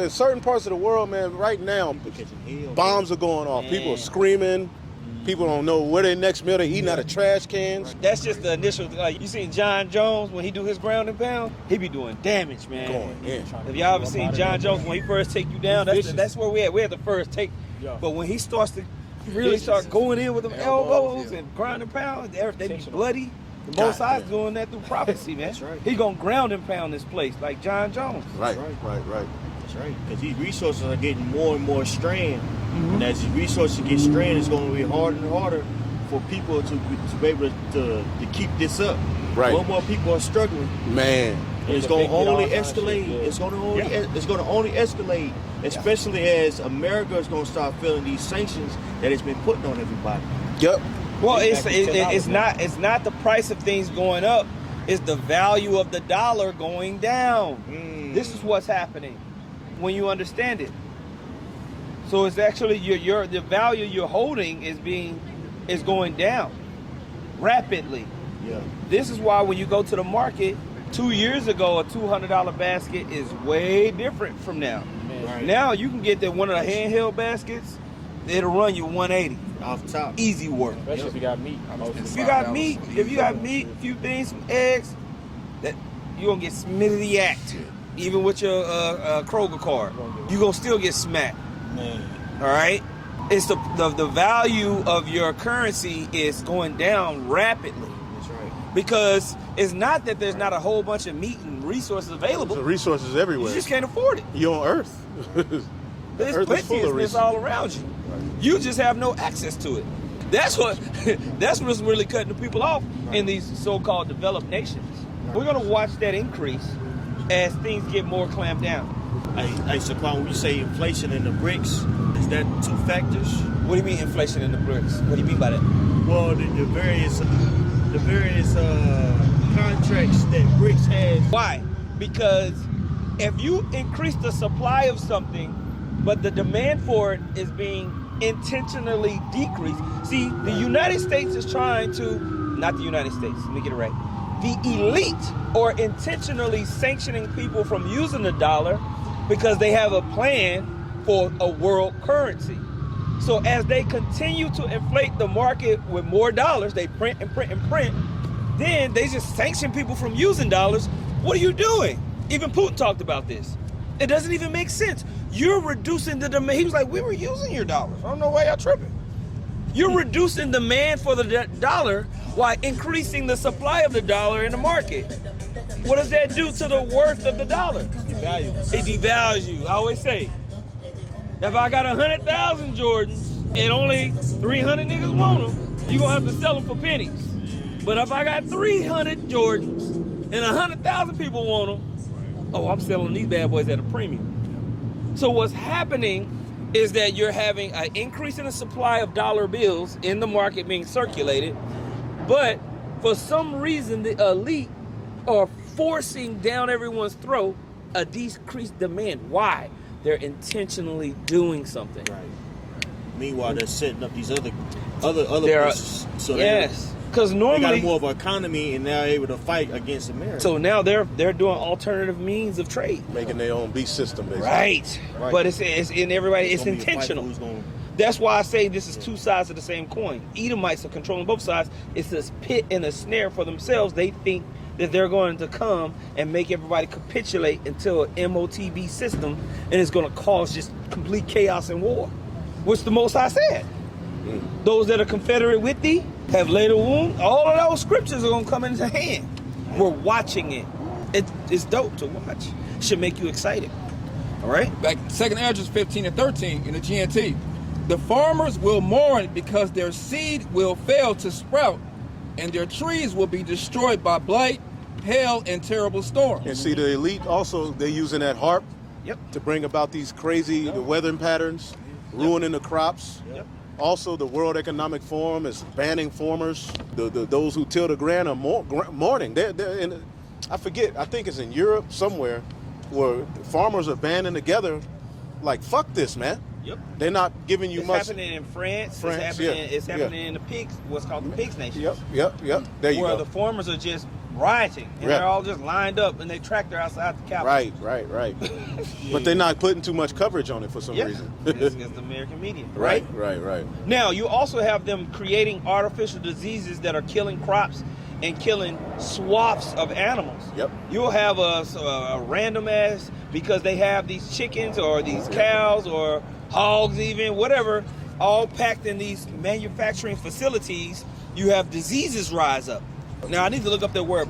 in certain parts of the world, man, right now, bombs are going off. Man. People are screaming. People don't know where their next meal. They're eating out of trash cans. That's just the initial. Like, you seen John Jones when he do his ground and pound? He be doing damage, man. Going in. Have y'all ever seen John Jones when he first take you down? That's where we at. We had the first take. Yeah. But when he starts to really start going in with them elbows and ground and pound, they be bloody. Both sides doing that through prophecy, man. That's right. He gonna ground and pound this place like John Jones. Right. That's right. Because these resources are getting more and more strained. And as these resources get strained, it's going to be harder and harder for people to be able to keep this up. Right. More and more people are struggling. Man. And it's going to only escalate. It's going to only escalate, especially as America is going to start feeling these sanctions that it's been putting on everybody. Yep. Well, it's not the price of things going up. It's the value of the dollar going down. This is what's happening when you understand it. So it's actually the value you're holding is going down rapidly. Yeah. This is why when you go to the market 2 years ago, a $200 basket is way different from now. Right. Now you can get one of the handheld baskets. It'll run you $180 off top. Easy work. Especially if you got meat. If you got meat, a few things, some eggs, that you gonna get smitty-yacked. Even with your Kroger card, you gonna still get smacked. Man. All right, it's the value of your currency is going down rapidly. That's right. Because it's not that there's not a whole bunch of meat and resources available. There's resources everywhere. You just can't afford it. You're on Earth. There's Earth plenty of this all around you. You just have no access to it. That's what's really cutting the people off in these so-called developed nations. We're gonna watch that increase as things get more clamped down. Hey, Saquon, when you say inflation in the BRICS, is that two factors? What do you mean inflation in the BRICS? What do you mean by that? Well, the various contracts that BRICS has. Why? Because if you increase the supply of something, but the demand for it is being intentionally decreased. See, the United States is trying to, not the United States, let me get it right. The elite are intentionally sanctioning people from using the dollar because they have a plan for a world currency. So as they continue to inflate the market with more dollars, they print and print and print, then they just sanction people from using dollars. What are you doing? Even Putin talked about this. It doesn't even make sense. You're reducing the demand. He was like, we were using your dollars. I don't know why y'all tripping. You're reducing demand for the dollar while increasing the supply of the dollar in the market. What does that do to the worth of the dollar? It devalues you. I always say, if I got 100,000 Jordans and only 300 niggas want them, you're going to have to sell them for pennies. But if I got 300 Jordans and 100,000 people want them, oh, I'm selling these bad boys at a premium. So what's happening is that you're having an increase in the supply of dollar bills in the market being circulated, but for some reason the elite are forcing down everyone's throat a decreased demand. Why? They're intentionally doing something. Right. Meanwhile, they're setting up these other places. So yes, because normally they got more of an economy and they're able to fight against America. So now they're doing alternative means of trade, making their own beast system, basically. Right. But it's in everybody. It's intentional. That's why I say this is two sides of the same coin. Edomites are controlling both sides. It's this pit and a snare for themselves. They think that they're going to come and make everybody capitulate into an MOTB system, and it's going to cause just complete chaos and war, which the Most High said. Those that are confederate with thee have laid a wound. All of those scriptures are going to come into hand. We're watching it. It's dope to watch. Should make you excited. All right? Back 2nd Ezra 15 and 13 in the GNT. The farmers will mourn because their seed will fail to sprout, and their trees will be destroyed by blight, hail, and terrible storms. And see, the elite also, they're using that harp to bring about these crazy weather patterns, ruining the crops. Also, the World Economic Forum is banning farmers. Those who till the ground are mourning. They're in, I forget, I think it's in Europe somewhere, where farmers are banding together like, fuck this, man. They're not giving you much. It's happening in France. It's happening in the pigs, what's called the Pigs Nation. There you go. Where the farmers are just rioting, and Yeah. they're all just lined up in their tractor outside the Capitol. Right. But they're not putting too much coverage on it for some Yeah, reason. it's the American media, right? Right. Now, you also have them creating artificial diseases that are killing crops and killing swaths of animals. Yep. You'll have a random ass, because they have these chickens or these cows or hogs even, whatever, all packed in these manufacturing facilities. You have diseases rise up. Now, I need to look up the word